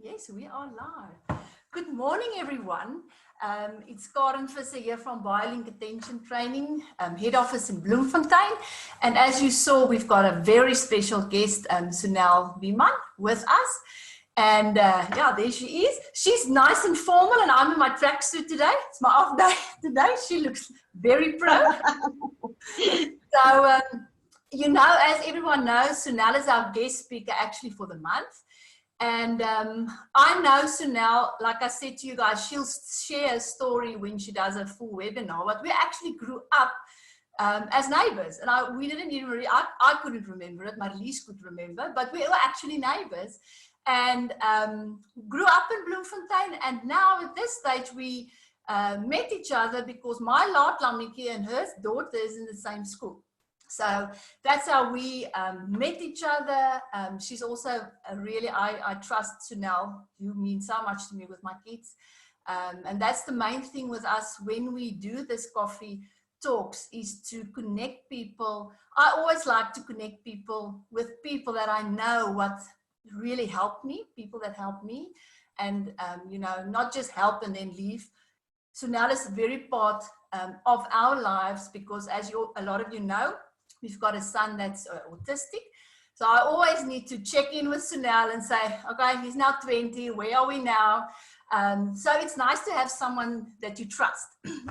Yes, we are live. Good morning, everyone. It's Karen Visser here from BioLink Attention Training, head office in Bloemfontein. And as you saw, we've got a very special guest, Sunel Biman, with us. And yeah, there she is. She's nice and formal, and I'm in my tracksuit today. It's my off day today. She looks very proud. So, you know, as everyone knows, Sunel is our guest speaker actually for the month. And I know Sunel, like I said to you guys, she'll share a story when she does a full webinar, but we actually grew up as neighbors. And we didn't even really, I couldn't remember it, Marlies could remember, but we were actually neighbors and grew up in Bloemfontein. And now at this stage, we met each other because my Laat Lammetjie and her daughter is in the same school. So that's how we met each other. She's also really, I trust Sunel, who means so much to me with my kids. And that's the main thing with us when we do this coffee talks, is to connect people. I always like to connect people with people that I know what really helped me, people that help me, and you know, not just help and then leave. Sunel is very part of our lives because, as a lot of you know, we've got a son that's autistic. So I always need to check in with Sunel and say, okay, he's now 20, where are we now? So it's nice to have someone that you trust.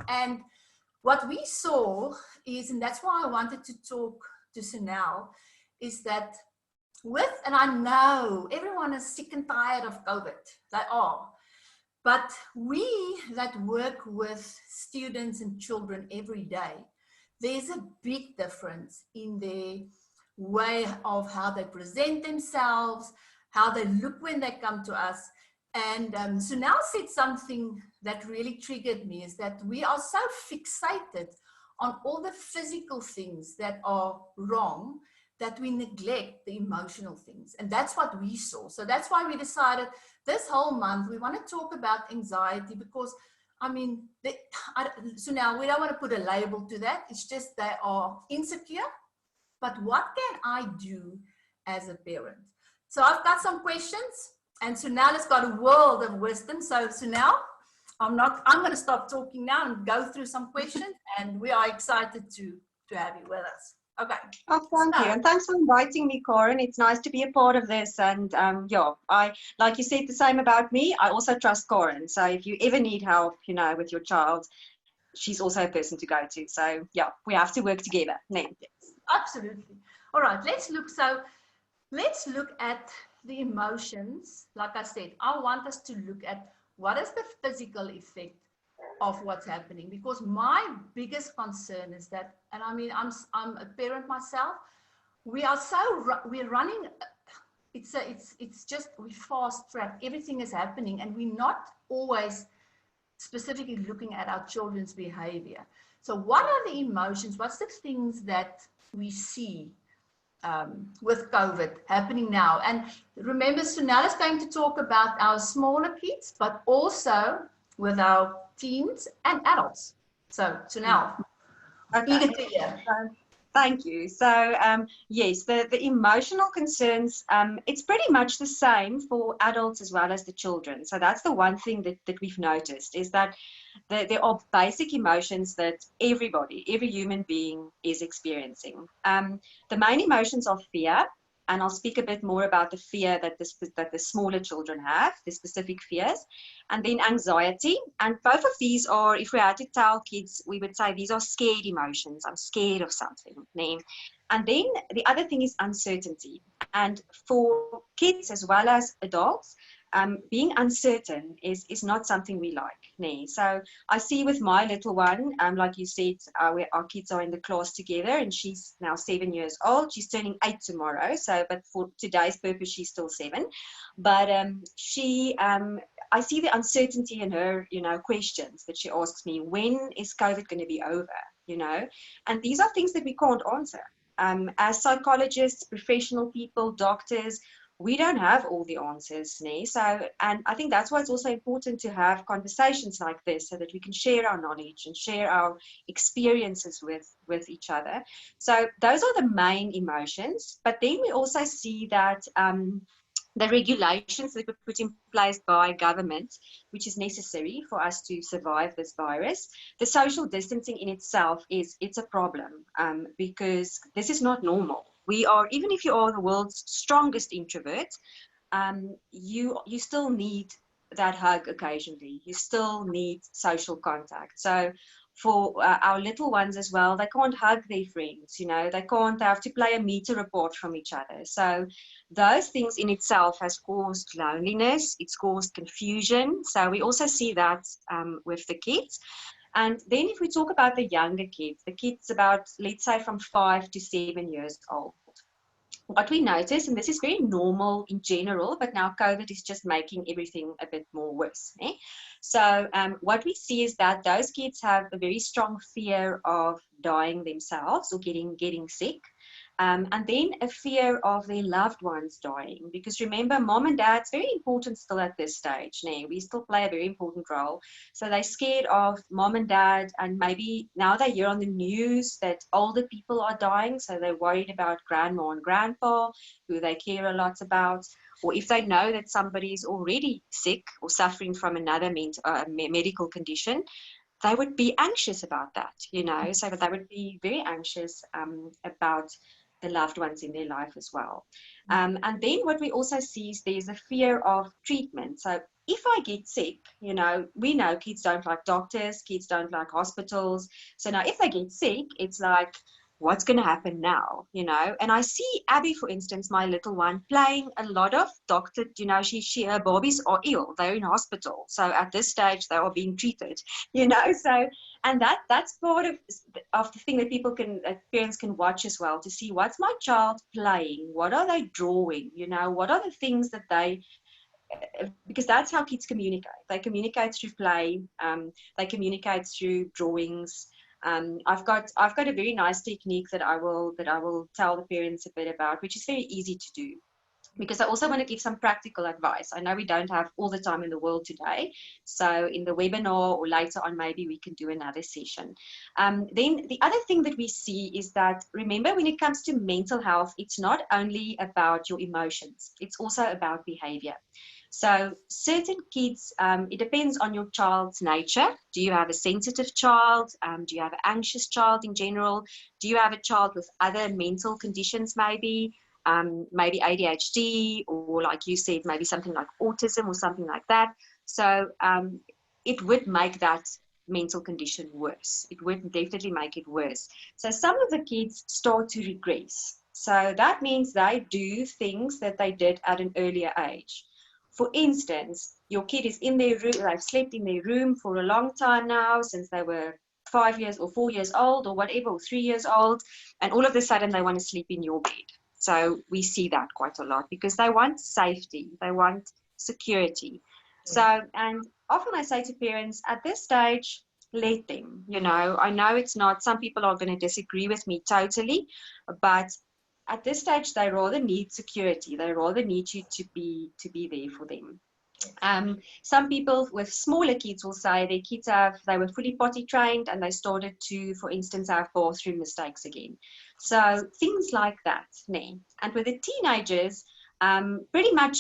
And what we saw is, and that's why I wanted to talk to Sunel, is that and I know everyone is sick and tired of COVID, they are. But we that work with students and children every day, there's a big difference in their way of how they present themselves, how they look when they come to us. And Sunel said something that really triggered me, is that we are so fixated on all the physical things that are wrong that we neglect the emotional things. And that's what we saw. So that's why we decided this whole month we want to talk about anxiety, because I mean, Sunel, we don't want to put a label to that. It's just they are insecure. But what can I do as a parent? So I've got some questions, and Sunel has got a world of wisdom. So Sunel, I'm going to stop talking now and go through some questions, and we are excited to have you with us. Okay. Oh, thank you. And thanks for inviting me, Karen. It's nice to be a part of this. And yeah, like you said, the same about me. I also trust Karen. So if you ever need help, you know, with your child, she's also a person to go to. So yeah, we have to work together. Yes, absolutely. All right, let's look at the emotions. Like I said, I want us to look at what is the physical effect of what's happening, because my biggest concern is that, and I mean, I'm a parent myself, we're running, it's just, we fast track, everything is happening, and we're not always specifically looking at our children's behavior. So what are the emotions, what's the things that we see with COVID happening now? And remember, Sunel is going to talk about our smaller kids, but also with our teens and adults. So Sunel, eager to hear. Thank you. So yes, the emotional concerns, it's pretty much the same for adults as well as the children. So that's the one thing that we've noticed, is that there are basic emotions that every human being is experiencing. The main emotions are fear. And I'll speak a bit more about the fear that the smaller children have, the specific fears, and then anxiety. And both of these are, if we had to tell kids, we would say these are scared emotions. I'm scared of something. And then the other thing is uncertainty. And for kids as well as adults, being uncertain is not something we like. So I see with my little one, like you said, our kids are in the class together, and she's now 7 years old. She's turning 8 tomorrow. So, but for today's purpose, she's still 7. But I see the uncertainty in her, you know, questions that she asks me. When is COVID going to be over? You know, and these are things that we can't answer. As psychologists, professional people, doctors, we don't have all the answers. So, and I think that's why it's also important to have conversations like this, so that we can share our knowledge and share our experiences with each other. So those are the main emotions. But then we also see that the regulations that were put in place by government, which is necessary for us to survive this virus. The social distancing in itself it's a problem, because this is not normal. We are, even if you are the world's strongest introvert, you still need that hug occasionally. You still need social contact. So for our little ones as well, they can't hug their friends, you know, they can't have to play a meter report from each other. So those things in itself has caused loneliness, it's caused confusion. So we also see that with the kids. And then if we talk about the younger kids, the kids about, let's say, from 5 to 7 years old, what we notice, and this is very normal in general, but now COVID is just making everything a bit more worse. So what we see is that those kids have a very strong fear of dying themselves or getting sick. And then a fear of their loved ones dying. Because remember, mom and dad's very important still at this stage. We still play a very important role. So they're scared of mom and dad, and maybe now they hear on the news that older people are dying. So they're worried about grandma and grandpa, who they care a lot about. Or if they know that somebody is already sick or suffering from another medical condition, they would be anxious about that, you know, so that they would be very anxious about the loved ones in their life as well. And then what we also see is there's a fear of treatment. So if I get sick, you know, we know kids don't like doctors, kids don't like hospitals. So now if they get sick, it's like, what's going to happen now, you know? And I see Abby, for instance, my little one, playing a lot of doctor, you know, her babies are ill, they're in hospital. So at this stage, they are being treated, you know? So, and that's part of the thing that parents can watch as well, to see what's my child playing, what are they drawing, you know, what are the things that because that's how kids communicate. They communicate through play, they communicate through drawings. I've got a very nice technique that I will tell the parents a bit about, which is very easy to do, because I also want to give some practical advice. I know we don't have all the time in the world today, so in the webinar or later on maybe we can do another session. Then the other thing that we see is that, remember, when it comes to mental health, it's not only about your emotions, it's also about behavior. So certain kids, it depends on your child's nature. Do you have a sensitive child? Do you have an anxious child in general? Do you have a child with other mental conditions maybe? Maybe ADHD, or like you said, maybe something like autism or something like that. So it would make that mental condition worse. It would definitely make it worse. So some of the kids start to regress. So that means they do things that they did at an earlier age. For instance, your kid is in their room, they've slept in their room for a long time now, since they were 5 years or 4 years old or whatever, or 3 years old, and all of a sudden they want to sleep in your bed. So we see that quite a lot, because they want safety, they want security. So, and often I say to parents at this stage, let them, you know, I know it's not, some people are going to disagree with me totally, but at this stage, they rather need security. They rather need you to be there for them. Some people with smaller kids will say their kids they were fully potty trained and they started to, for instance, have bathroom mistakes again. So things like that. And with the teenagers, pretty much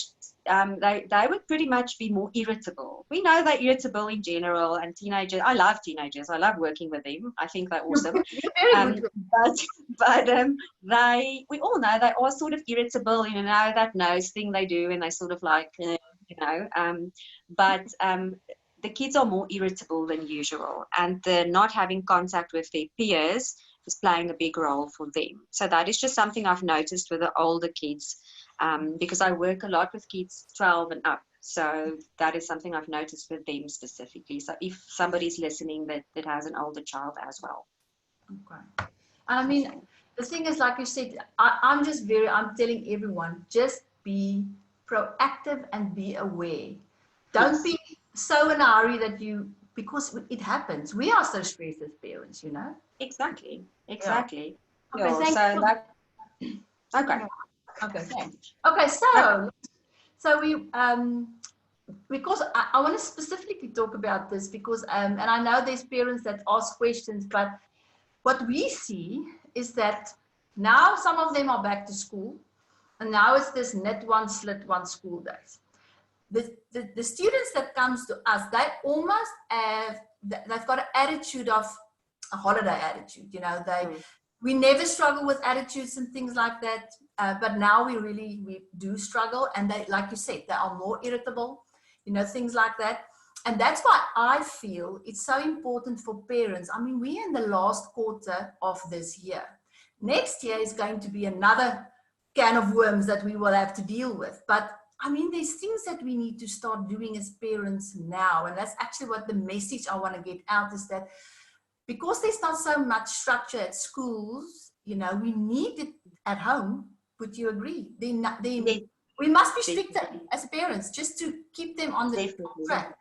they would pretty much be more irritable. We know they're irritable in general, and teenagers, I love teenagers. I love working with them. I think they're awesome. But we all know they are sort of irritable, you know, that nose thing they do, and they sort of like, you know, but the kids are more irritable than usual, and the not having contact with their peers is playing a big role for them. So that is just something I've noticed with the older kids, because I work a lot with kids 12 and up. So that is something I've noticed with them specifically. So if somebody's listening that has an older child as well. Okay. I mean, the thing is, like you said, I'm telling everyone, just be proactive and be aware. Don't be so in a hurry because it happens. We are so stressed as parents, you know? Exactly. Yeah. Okay, Okay, thanks. Okay, so we, because I want to specifically talk about this because, and I know there's parents that ask questions, but what we see is that now some of them are back to school, and now it's this knit one, slit one school days. The students that comes to us, they almost have, they've got an attitude of a holiday attitude, you know, we never struggle with attitudes and things like that, but now we do struggle, and they, like you said, they are more irritable, you know, things like that. And that's why I feel it's so important for parents. I mean, we're in the last quarter of this year. Next year is going to be another can of worms that we will have to deal with. But I mean, there's things that we need to start doing as parents now. And that's actually what the message I want to get out is that because there's not so much structure at schools, you know, we need it at home. Would you agree? We must be stricter as parents just to keep them on the track.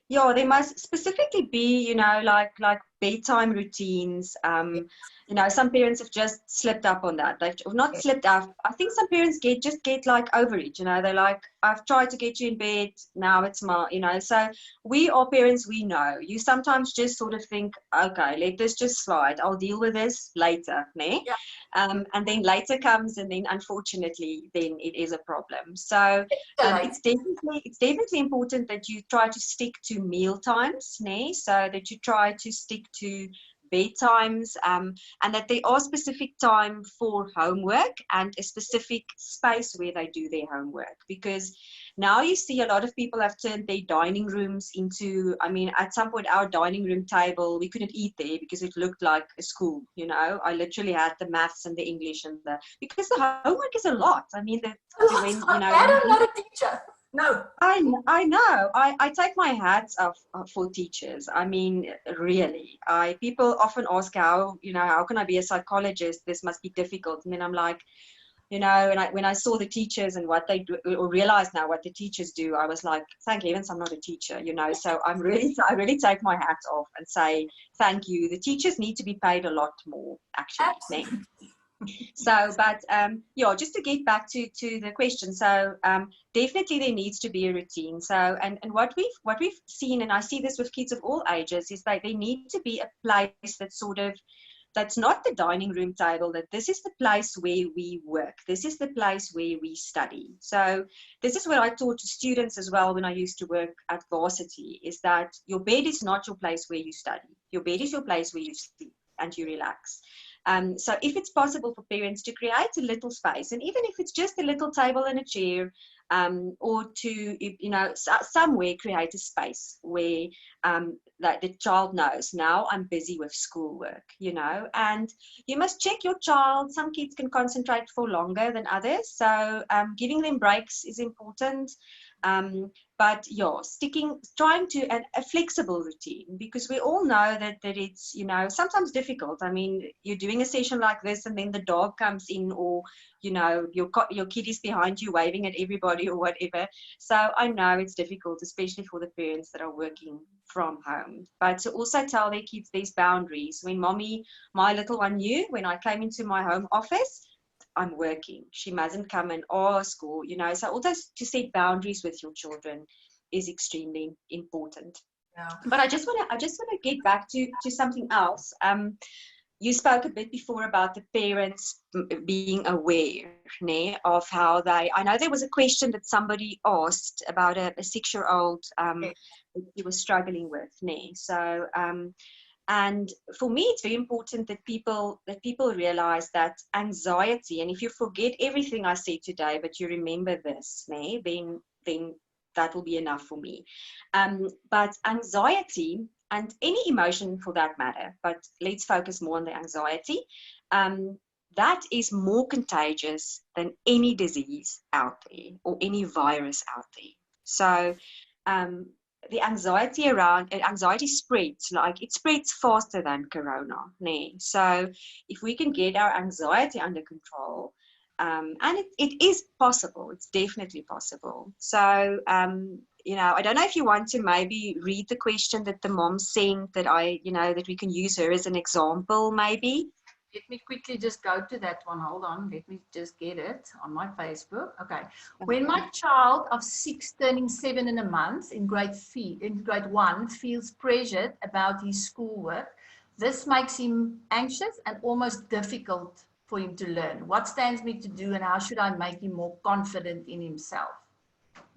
Yeah, there must specifically be, you know, like bedtime routines. You know, some parents have just slipped up on that. They've not slipped up. I think some parents just get like over it. You know, they're like, I've tried to get you in bed. Now it's my, you know. So we are parents. We know. You sometimes just sort of think, okay, let this just slide. I'll deal with this later, ne? Yeah. And then later comes, and then unfortunately, then it is a problem. So it's definitely important that you try to stick to meal times, ne? So that you try to stick to bedtimes, and that there are specific time for homework and a specific space where they do their homework. Because now you see a lot of people have turned their dining rooms into, I mean, at some point our dining room table, we couldn't eat there because it looked like a school, you know. I literally had the maths and the English and because the homework is a lot. I mean, I'm not a teacher. No. I know. I take my hats off for teachers. I mean, really. People often ask how can I be a psychologist? This must be difficult. And then I'm like, you know, and when I saw the teachers and what they do, or realized now what the teachers do, I was like, thank heavens I'm not a teacher, you know. So I really take my hat off and say thank you. The teachers need to be paid a lot more, actually. Absolutely. So, but yeah, just to get back to the question. So definitely there needs to be a routine. So, and what we've seen, and I see this with kids of all ages, is that there need to be a place that's not the dining room table, that this is the place where we work. This is the place where we study. So this is what I taught to students as well when I used to work at varsity, is that your bed is not your place where you study. Your bed is your place where you sleep and you relax. So if it's possible for parents to create a little space, and even if it's just a little table and a chair, or to, you know, somewhere create a space where that the child knows, now I'm busy with schoolwork, you know. And you must check your child. Some kids can concentrate for longer than others, so giving them breaks is important. But yeah, trying to a flexible routine, because we all know that it's, you know, sometimes difficult. I mean, you're doing a session like this and then the dog comes in, or, you know, your kid is behind you waving at everybody or whatever. So I know it's difficult, especially for the parents that are working from home. But to also tell their kids these boundaries. When my little one knew when I came into my home office, I'm working. She mustn't come and ask, or, you know, so all those, to set boundaries with your children is extremely important. Yeah. But I just want to get back to something else. You spoke a bit before about the parents being aware, of how I know there was a question that somebody asked about a 6-year-old that he was struggling with, So, and for me, it's very important that people realize that anxiety, and if you forget everything I said today, but you remember this, then that will be enough for me. But anxiety, and any emotion for that matter, but let's focus more on the anxiety, that is more contagious than any disease out there or any virus out there. So the anxiety spreads, like it spreads faster than corona. So if we can get our anxiety under control, and it is possible, it's definitely possible. So you know, I don't know if you want to maybe read the question that the mom sent, that we can use her as an example, maybe. Let me quickly just go to that one. Hold on. Let me just get it on my Facebook. Okay. When my child of 6 turning 7 in a month in grade 1 feels pressured about his schoolwork, this makes him anxious and almost difficult for him to learn? What stands me to do, and how should I make him more confident in himself?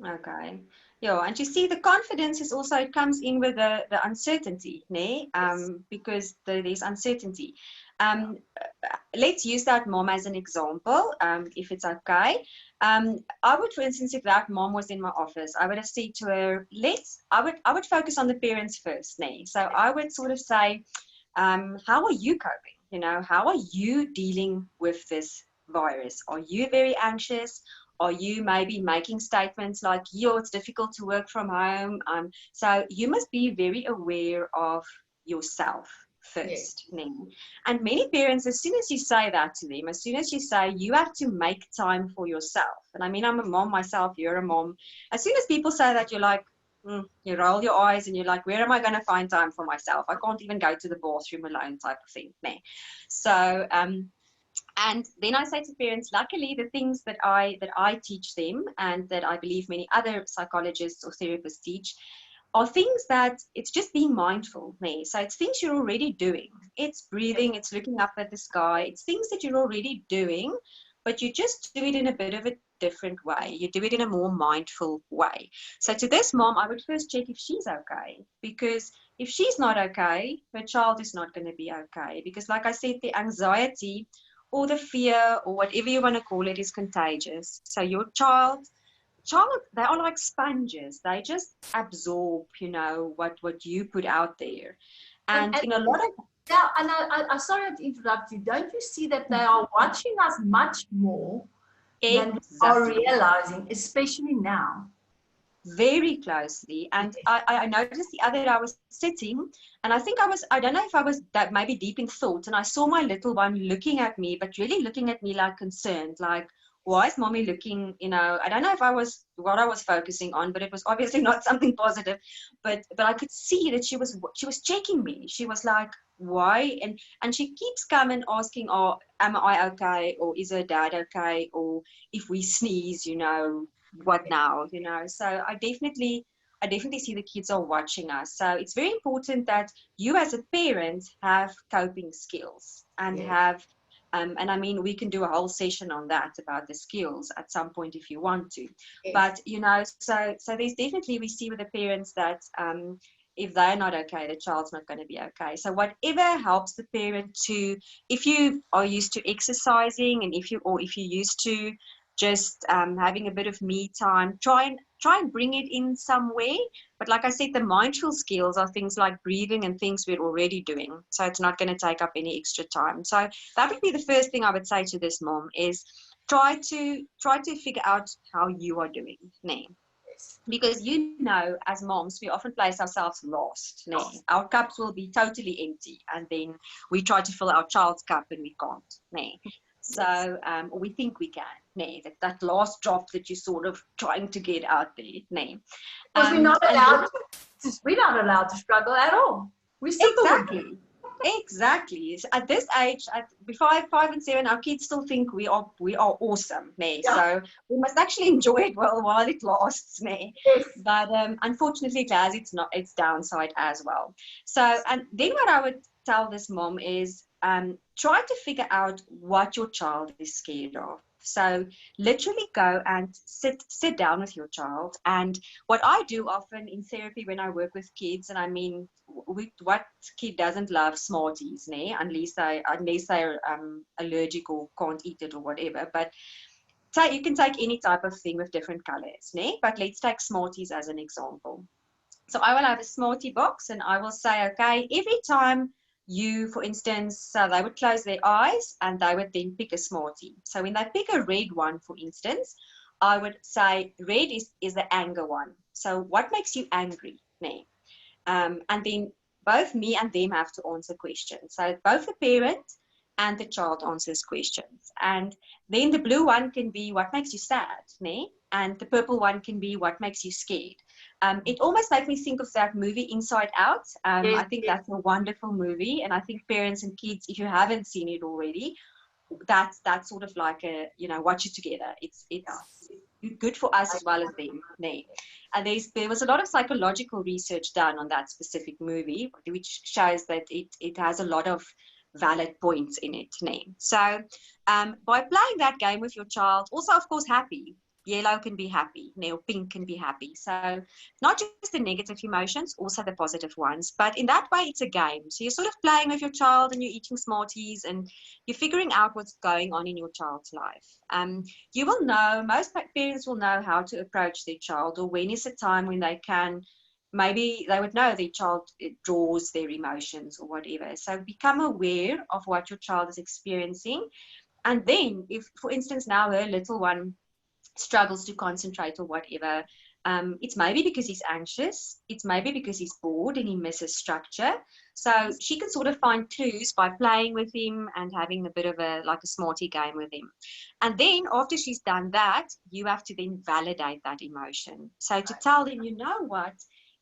Okay. Yeah, and you see the confidence is also, it comes in with the uncertainty, né? Because there's uncertainty. Let's use that mom as an example, if it's okay. I would, for instance, if that mom was in my office, I would have said to her, I would focus on the parents first, né? So I would sort of say, how are you coping? You know, how are you dealing with this virus? Are you very anxious? Are you maybe making statements like, yo, it's difficult to work from home? So you must be very aware of yourself first. Yes. And many parents, as soon as you say that to them, as soon as you say you have to make time for yourself, and I mean, I'm a mom myself, you're a mom, as soon as people say that, you're like, you roll your eyes and you're like, where am I going to find time for myself? I can't even go to the bathroom alone, type of thing. So, and then I say to parents, luckily, the things that I teach them, and that I believe many other psychologists or therapists teach, are things that it's just being mindful. So it's things you're already doing. It's breathing, it's looking up at the sky. It's things that you're already doing, but you just do it in a bit of a different way. You do it in a more mindful way. So to this mom, I would first check if she's okay, because if she's not okay, her child is not going to be okay. Because like I said, the anxiety or the fear or whatever you want to call it is contagious. So your child, they are like sponges. They just absorb, what you put out there. And in a lot of... Yeah, and I'm sorry to interrupt you. Don't you see that they are watching us much more than we are realizing, especially now? Very closely. And I noticed the other day I was sitting, and I don't know if I was that maybe deep in thought, and I saw my little one looking at me, but really looking at me like concerned, like, why is mommy looking, I don't know if what I was focusing on, but it was obviously not something positive, but I could see that she was checking me. She was like, why? And she keeps coming asking, oh, am I okay? Or is her dad okay? Or if we sneeze, what now? So I definitely see the kids are watching us. So it's very important that you as a parent have coping skills and have and I mean, we can do a whole session on that about the skills at some point if you want to. Yes. But, so there's definitely, we see with the parents that if they're not okay, the child's not going to be okay. So whatever helps the parent to, if you are used to exercising, and if you're used to just having a bit of me time, try and bring it in some way. But like I said, the mindful skills are things like breathing and things we're already doing. So it's not going to take up any extra time. So that would be the first thing I would say to this mom is try to figure out how you are doing. Because as moms, we often place ourselves last. Our cups will be totally empty, and then we try to fill our child's cup and we can't. So we think we can, that last drop that you're sort of trying to get out there, Because we're not allowed to struggle at all. We Exactly. So at this age, at 5 and 7, our kids still think we are awesome, Yeah. So we must actually enjoy it while it lasts, Yes. But unfortunately, it has its downside as well. So, and then what I would tell this mom is try to figure out what your child is scared of. So literally go and sit down with your child. And what I do often in therapy when I work with kids, and I mean, what kid doesn't love Smarties, unless they're allergic or can't eat it or whatever. But you can take any type of thing with different colors, but let's take Smarties as an example. So I will have a Smartie box, and I will say, okay, every time for instance, so they would close their eyes and they would then pick a Smartie. So when they pick a red one, for instance, I would say red is the anger one. So what makes you angry? And then both me and them have to answer questions. So both the parent and the child answers questions. And then the blue one can be what makes you sad, and the purple one can be what makes you scared. It almost makes me think of that movie Inside Out. I think that's a wonderful movie, and I think parents and kids, if you haven't seen it already, that's sort of like watch it together. It's good for us as well as them. And there was a lot of psychological research done on that specific movie, which shows that it has a lot of valid points in it. So by playing that game with your child, also of course happy, yellow can be happy, or pink can be happy. So not just the negative emotions, also the positive ones. But in that way, it's a game. So you're sort of playing with your child and you're eating Smarties and you're figuring out what's going on in your child's life. You will know, most parents will know how to approach their child, or when is a time when they can, maybe they would know their child draws their emotions or whatever. So become aware of what your child is experiencing. And then if, for instance, now her little one struggles to concentrate or whatever, it's maybe because he's anxious, it's maybe because he's bored and he misses structure. So she can sort of find clues by playing with him and having a bit of a smarty game with him. And then after she's done that, you have to then validate that emotion. So to tell them, you know what,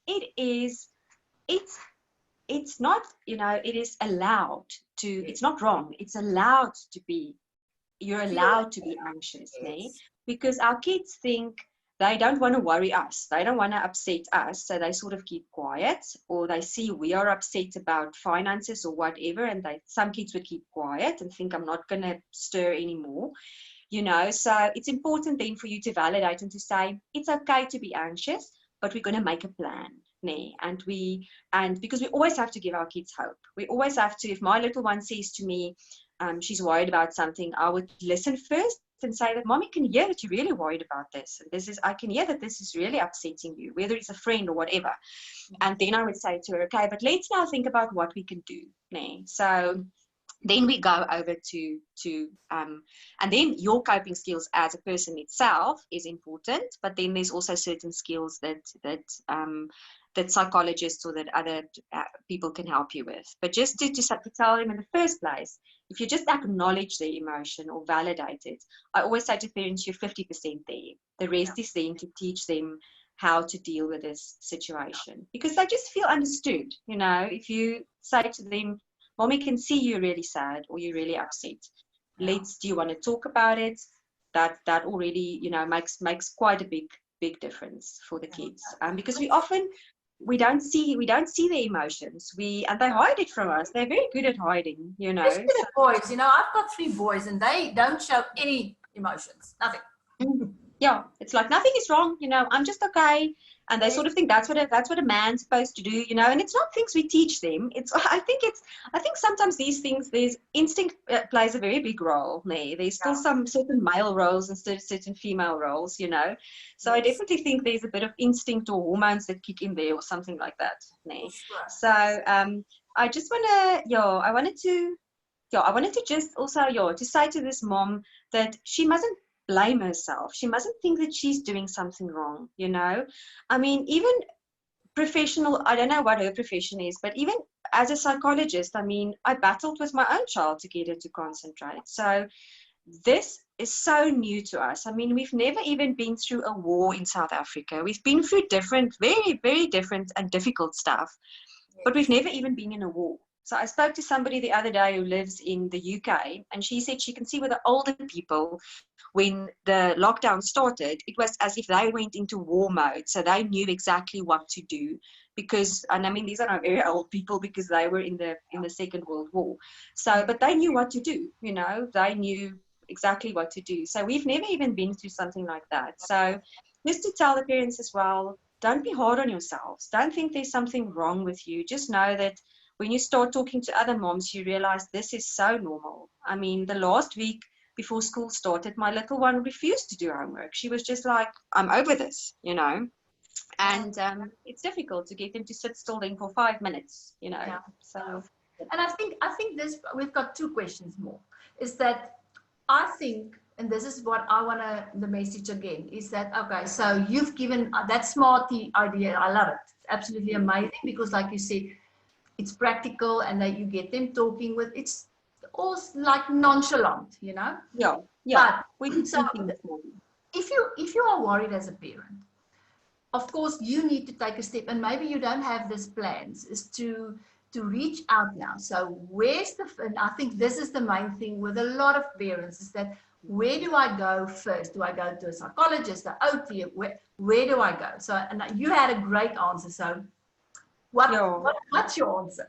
it's not, it is allowed to, it's not wrong, it's allowed to be, you're allowed to be anxious, because our kids think they don't want to worry us, they don't want to upset us, so they sort of keep quiet, or they see we are upset about finances or whatever, and some kids would keep quiet and think I'm not going to stir anymore, so it's important then for you to validate and to say it's okay to be anxious, but we're going to make a plan. And because we always have to give our kids hope. We always have to, if my little one says to me, she's worried about something, I would listen first and say that, Mommy, can hear that you're really worried about this. And I can hear that this is really upsetting you, whether it's a friend or whatever. And then I would say to her, okay, but let's now think about what we can do. So then we go over to and then your coping skills as a person itself is important, but then there's also certain skills that psychologists or that other people can help you with. But just to tell them in the first place, if you just acknowledge the emotion or validate it, I always say to parents, you're 50% there. The rest is then to teach them how to deal with this situation, because they just feel understood. If you say to them, Mommy can see you're really sad or you're really upset. Do you want to talk about it? That already, makes quite a big difference for the kids. Because we don't see the emotions. And they hide it from us. They're very good at hiding, Especially the boys, I've got 3 boys and they don't show any emotions, nothing. Yeah, it's like nothing is wrong, I'm just okay. And they sort of think that's what a man's supposed to do, and it's not things we teach them. I think sometimes these things, there's instinct plays a very big role. There's still some certain male roles and certain female roles, So I definitely think there's a bit of instinct or hormones that kick in there or something like that. Sure. So I just I wanted to just also to say to this mom that she mustn't blame herself. She mustn't think that she's doing something wrong, I mean, even professional, I don't know what her profession is, but even as a psychologist, I mean, I battled with my own child to get her to concentrate. So this is so new to us. I mean, we've never even been through a war in South Africa. We've been through different, very, very different and difficult stuff, but we've never even been in a war. So I spoke to somebody the other day who lives in the UK, and she said she can see with the older people, when the lockdown started, it was as if they went into war mode. So they knew exactly what to do because, and I mean, these are not very old people because they were in the Second World War. So, but they knew what to do, they knew exactly what to do. So we've never even been through something like that. So just to tell the parents as well, don't be hard on yourselves. Don't think there's something wrong with you. Just know that when you start talking to other moms, you realize this is so normal. I mean, the last week before school started, my little one refused to do homework. She was just like, I'm over this, and it's difficult to get them to sit still then for 5 minutes, Yeah. So, and I think this, we've got 2 questions more, is that I think, and this is what I want the message again, is that, okay, so you've given that smarty idea. I love it. It's absolutely amazing because, like you said, it's practical and that you get them talking with, it's all like nonchalant, Yeah. But, so if you are worried as a parent, of course you need to take a step, and maybe you don't have this plans, is to reach out now. So and I think this is the main thing with a lot of parents, is that where do I go first? Do I go to a psychologist, an OT? Where do I go? So, and you had a great answer. So what's your answer?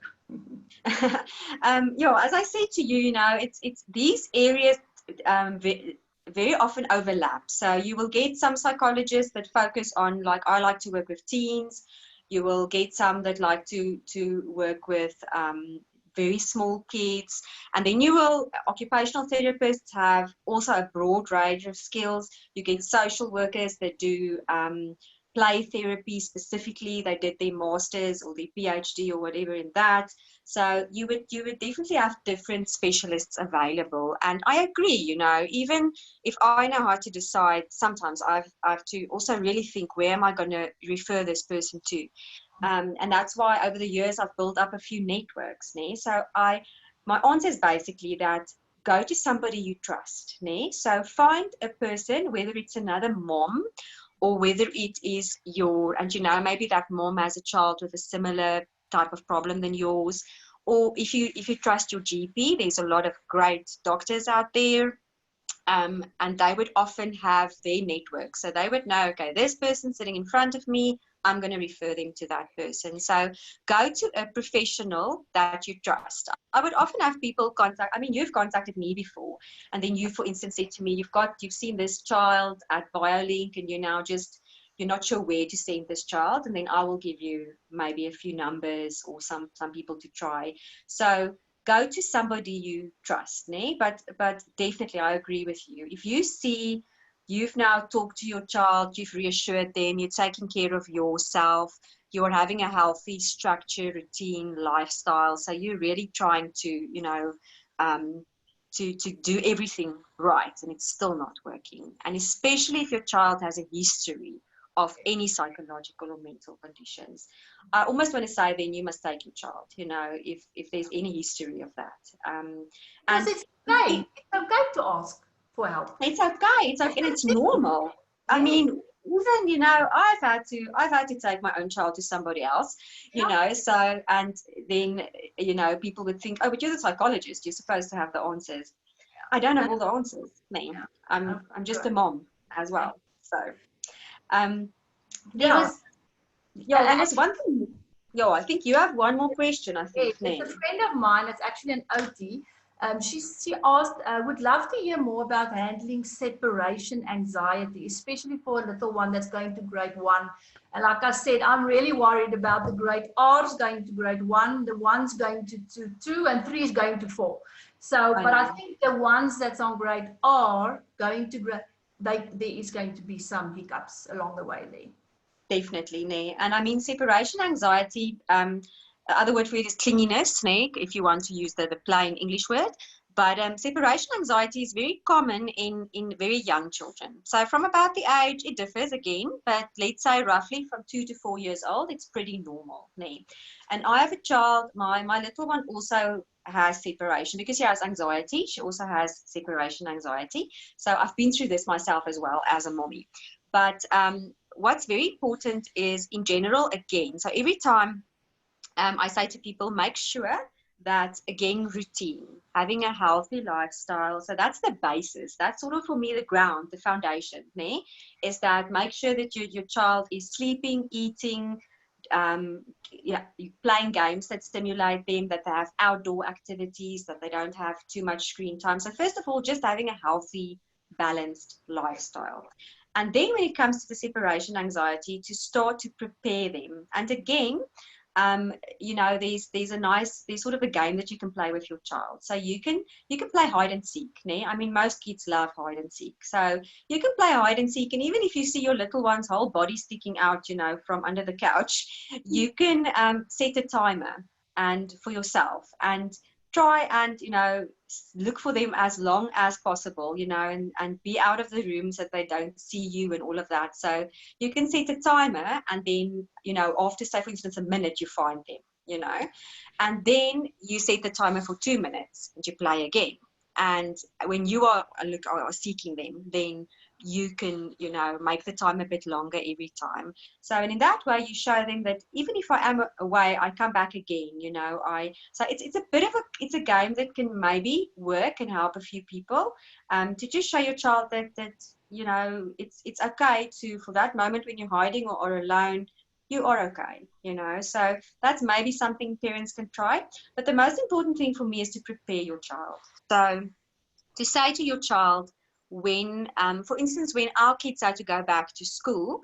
Yeah, as I said to you, it's these areas very often overlap. So you will get some psychologists that focus on, like, I like to work with teens. You will get some that like to work with very small kids, and then you will occupational therapists have also a broad range of skills. You get social workers that do play therapy specifically. They did their masters or their PhD or whatever in that. So you would definitely have different specialists available. And I agree, even if I know how to decide, sometimes I have to also really think, where am I going to refer this person to? And that's why over the years I've built up a few networks. So my answer is basically that go to somebody you trust. So find a person, whether it's another mom or whether it is and maybe that mom has a child with a similar type of problem than yours, or if you trust your GP, there's a lot of great doctors out there. And they would often have their network. So they would know, okay, this person sitting in front of me, I'm going to refer them to that person. So go to a professional that you trust. I would often have people you've contacted me before, and then you, for instance, said to me, you've seen this child at BioLink, and you're not sure where to send this child, and then I will give you maybe a few numbers or some people to try. So go to somebody you trust, but definitely I agree with you. If you see you've now talked to your child, you've reassured them, you're taking care of yourself, you're having a healthy structure, routine, lifestyle, so you're really trying to to do everything right, and it's still not working, and especially if your child has a history of any psychological or mental conditions, I almost want to say then you must take your child, if there's any history of that. Because it's okay. It's okay to ask for help. It's okay. And it's normal. I mean, even, I've had to take my own child to somebody else, so, and then, people would think, oh, but you're the psychologist, you're supposed to have the answers. I don't have all the answers, me. I'm just a mom as well. So, there was one thing. I think you have one more question, I think. Yes, it's a friend of mine, it's actually an OT. She asked, would love to hear more about handling separation anxiety, especially for a little one that's going to grade 1. And like I said, I'm really worried about the grade R's going to grade 1, the one's going to 2, and 3 is going to 4. So, but I think the ones that's on grade R going to grade, there is going to be some hiccups along the way there. Definitely, and I mean, separation anxiety, the other word for it is clinginess, if you want to use the plain English word. But separation anxiety is very common in very young children. So from about the age, it differs again, but let's say roughly from 2 to 4 years old, it's pretty normal. And I have a child, my little one also has separation because she has anxiety. She also has separation anxiety. So I've been through this myself as well as a mommy. But what's very important is, in general, again, so every time I say to people, make sure that, again, routine, having a healthy lifestyle. So that's the basis. That's sort of, for me, the ground, the foundation, is that make sure that your child is sleeping, eating, playing games that stimulate them, that they have outdoor activities, that they don't have too much screen time. So first of all, just having a healthy, balanced lifestyle. And then when it comes to the separation anxiety, to start to prepare them. And again, there's sort of a game that you can play with your child. So you can play hide and seek. I mean, most kids love hide and seek. So you can play hide and seek, and even if you see your little one's whole body sticking out, from under the couch, you can set a timer and for yourself and try and look for them as long as possible, and be out of the room so that they don't see you and all of that. So you can set a timer, and then after, say, for instance, a minute, you find them, and then you set the timer for 2 minutes and you play again. And when you are seeking them, then you can make the time a bit longer every time. So, and in that way, you show them that even if I am away, I come back again. So it's a game that can maybe work and help a few people, to just show your child that it's okay to, for that moment when you're hiding or alone, you are okay, you know. So that's maybe something parents can try. But the most important thing for me is to prepare your child. So to say to your child, when, for instance, when our kids had to go back to school,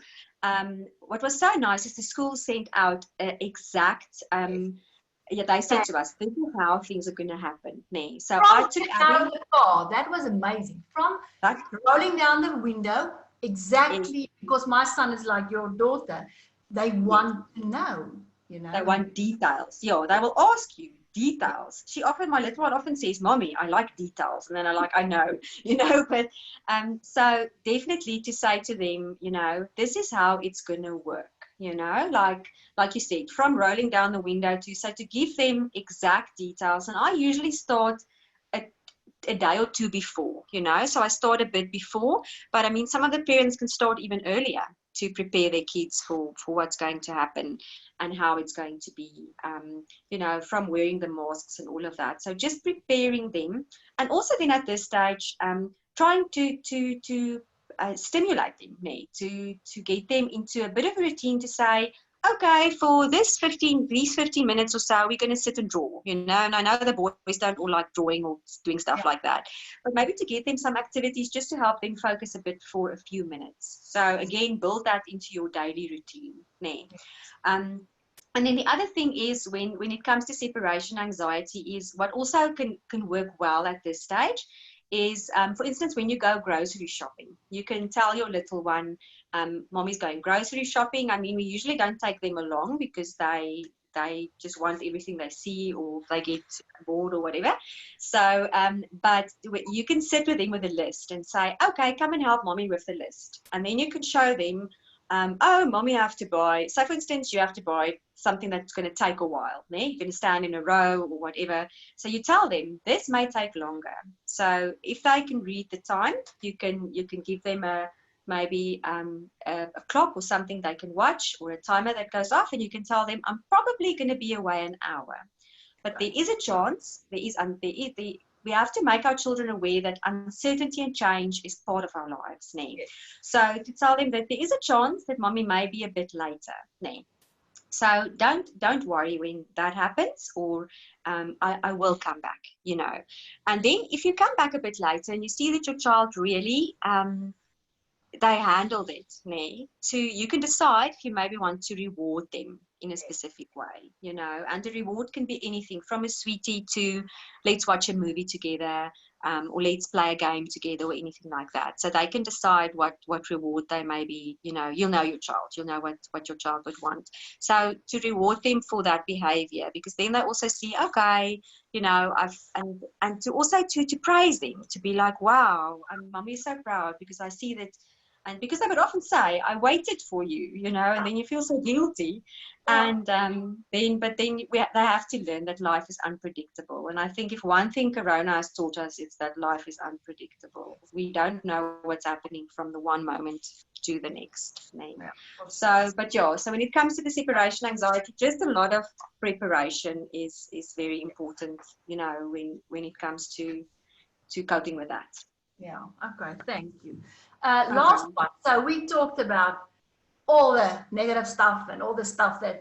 what was so nice is the school sent out exact, yeah, they said to us, this is how things are going to happen. So From I took out Abby. of the car, that was amazing. From That's rolling down the window, exactly, because my son is like your daughter. They want to know, you know. They want details. Yeah, they will ask you details. My little one often says, Mommy, I like details. And then I know, you know, but so definitely to say to them, you know, this is how it's gonna work, you know, like you said, from rolling down the window to give them exact details. And I usually start a day or two before, you know, so I start a bit before, but I mean, some of the parents can start even earlier to prepare their kids for what's going to happen and how it's going to be, you know, from wearing the masks and all of that. So just preparing them, and also then at this stage, trying to stimulate them, to get them into a bit of a routine to say, okay, for these 15 minutes or so, we're going to sit and draw, you know, and I know the boys don't all like drawing or doing stuff like that, but maybe to get them some activities just to help them focus a bit for a few minutes. So again, build that into your daily routine. And then the other thing is when it comes to separation anxiety is what also can work well at this stage is, for instance, when you go grocery shopping, you can tell your little one, Mommy's going grocery shopping. I mean, we usually don't take them along because they just want everything they see, or they get bored or whatever. So, but you can sit with them with a list and say, okay, come and help Mommy with the list. And then you can show them, oh, Mommy, I have to buy, so for instance, you have to buy something that's going to take a while. You're going to stand in a row or whatever. So you tell them this may take longer. So if they can read the time, you can give them maybe a clock or something they can watch, or a timer that goes off, and you can tell them, I'm probably going to be away an hour. But there is a chance, we have to make our children aware that uncertainty and change is part of our lives. Yes. So to tell them that there is a chance that Mommy may be a bit later. So don't worry when that happens, or I will come back, you know. And then if you come back a bit later and you see that your child really they handled it, you can decide if you maybe want to reward them in a specific way, you know. And the reward can be anything from a sweetie to let's watch a movie together, or let's play a game together, or anything like that. So they can decide what reward they may be, you know. You'll know your child, you'll know what your child would want. So to reward them for that behavior, because then they also see, okay, you know, and to also to praise them, to be like, wow, Mommy is so proud because I see that. And because they would often say, I waited for you, you know, and then you feel so guilty. And then they have to learn that life is unpredictable. And I think if one thing Corona has taught us, it's that life is unpredictable. We don't know what's happening from the one moment to the next. So when it comes to the separation anxiety, just a lot of preparation is very important, you know, when it comes to coping with that. Yeah, okay, thank you. Last one. So we talked about all the negative stuff and all the stuff and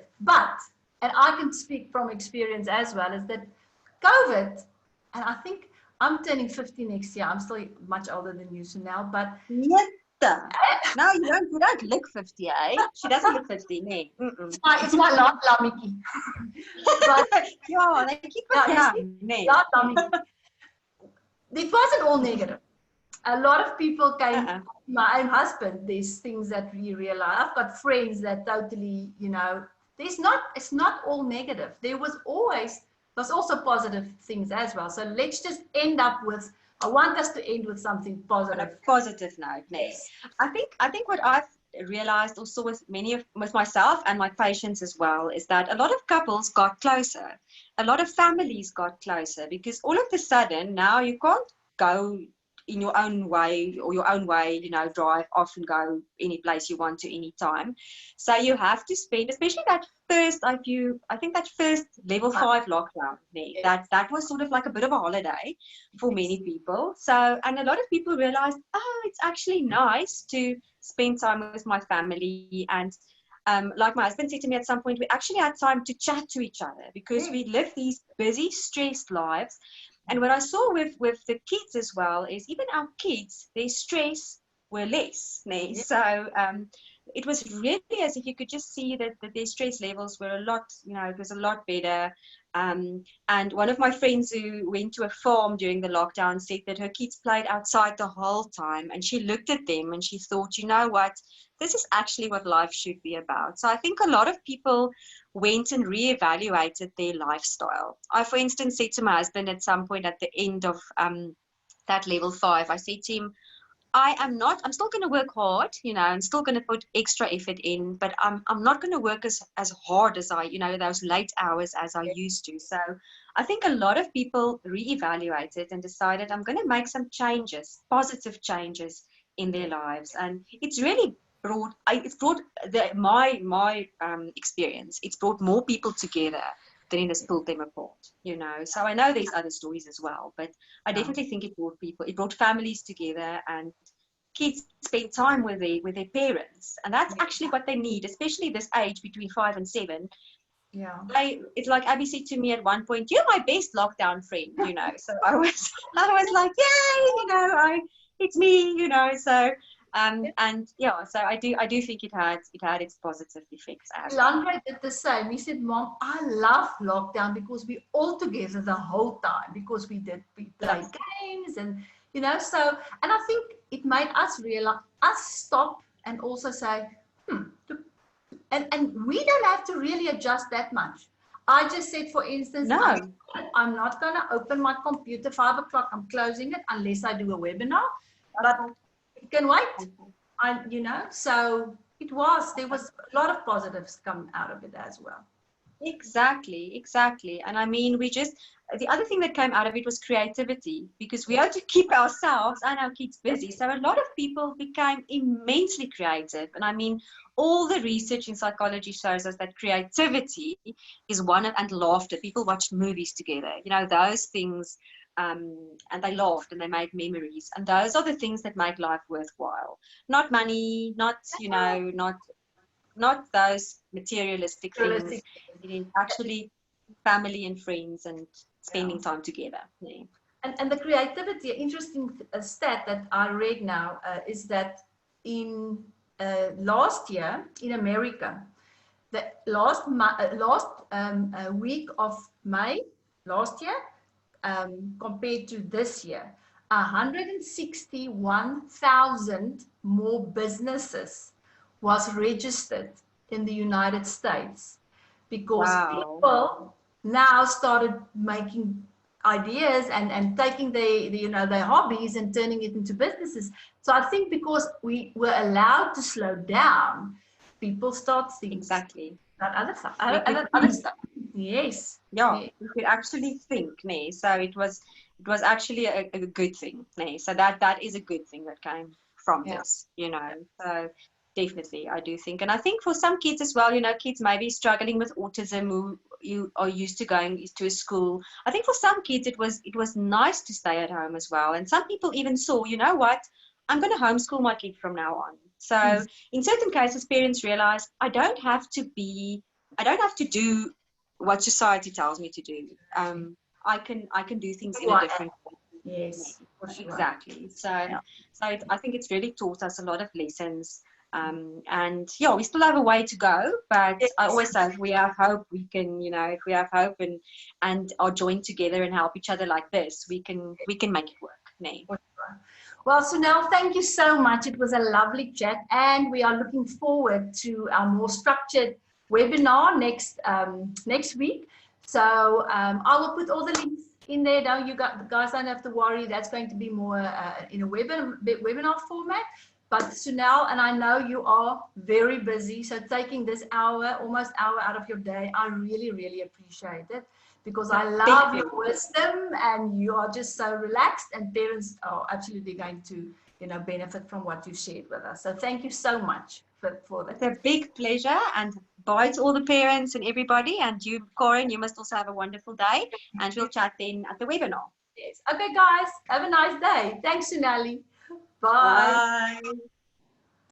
I can speak from experience as well, is that COVID, and I think I'm turning 50 next year. I'm still much older than you, Chanel, but... No, you don't look 50, eh? She doesn't look 50, nee. It's my last lammetjie. Yeah, they keep it young, nee. It wasn't all negative. A lot of people came, my own husband, there's things that we realize. I've got friends that totally, you know, it's not all negative. There was also positive things as well. So let's just end up with, I want us to end with something positive. On a positive note, yes. I think what I've realized also with myself and my patients as well is that a lot of couples got closer. A lot of families got closer because all of a sudden now you can't go in your own way, you know, drive off and go any place you want to any time. So you have to spend, especially that first, I think that first level 5 lockdown, that was sort of like a bit of a holiday for many people. So, and a lot of people realized, oh, it's actually nice to spend time with my family. And like my husband said to me at some point, we actually had time to chat to each other because we live these busy, stressed lives. And what I saw with the kids as well is even our kids, their stress were less. So it was really as if you could just see that their stress levels were a lot, it was a lot better. And one of my friends who went to a farm during the lockdown said that her kids played outside the whole time, and she looked at them and she thought, you know what, this is actually what life should be about. So I think a lot of people went and reevaluated their lifestyle. I, for instance, said to my husband at some point at the end of that level 5, I said to him, I'm still going to work hard, I'm still going to put extra effort in, but I'm not going to work as hard as those late hours as I used to. So I think a lot of people reevaluated and decided, I'm going to make some changes, positive changes in their lives. And it's really brought my experience, it's brought more people together than it has pulled them apart, So I know there's other stories as well, but I definitely think it brought families together, and kids spend time with their parents, and that's actually what they need, especially this age between 5 and 7. Yeah. It's like Abby said to me at one point, "You're my best lockdown friend," So I was like, "Yay!" It's me, So. And yeah, so I do think it had its positive effects. Landre did the same. He said, "Mom, I love lockdown because we all together the whole time, because we play games and so." And I think it made us stop and also say, and we don't have to really adjust that much. I just said, for instance, No. I'm not going to open my computer 5 o'clock. I'm closing it unless I do a webinar, but it can wait. So there was a lot of positives come out of it as well. Exactly. And I mean, the other thing that came out of it was creativity, because we had to keep ourselves and our kids busy. So a lot of people became immensely creative. And I mean, all the research in psychology shows us that creativity is and laughter. People watched movies together, those things. And they laughed and they made memories, and those are the things that make life worthwhile. Not money, not those materialistic things. It is actually family and friends and spending time together. Yeah. And the creativity, interesting stat that I read now is that in last year in America, the last week of May last year, compared to this year, 161,000 more businesses was registered in the United States, because people now started making ideas and taking their hobbies and turning it into businesses. So I think because we were allowed to slow down, people start thinking about other stuff. Yes. Yeah, you could actually think, so it was actually a good thing, so that is a good thing that came from this, so definitely I do think. And I think for some kids as well, kids may be struggling with autism who you are used to going to a school. I think for some kids it was nice to stay at home as well, and some people even saw, what, I'm going to homeschool my kid from now on. So in certain cases, parents realize I don't have to do what society tells me to do. I can do things in a different way. Yes, exactly. So I think it's really taught us a lot of lessons. And yeah, we still have a way to go, but I always say if we have hope, we can, if we have hope and are joined together and help each other like this, we can make it work. Well, Sunel, thank you so much. It was a lovely chat, and we are looking forward to our more structured webinar next week. So I will put all the links in there. Now you guys don't have to worry. That's going to be more in a webinar format. But Sunel, and I know you are very busy, so taking this almost hour out of your day, I really, really appreciate it, because I love your wisdom, and you are just so relaxed, and parents are absolutely going to benefit from what you shared with us. So thank you so much for that. It's a big pleasure, and bye to all the parents and everybody. And you, Corin, you must also have a wonderful day, and we'll chat then at the webinar. Yes. Okay, guys, have a nice day. Thanks, Sunali. Bye. Bye.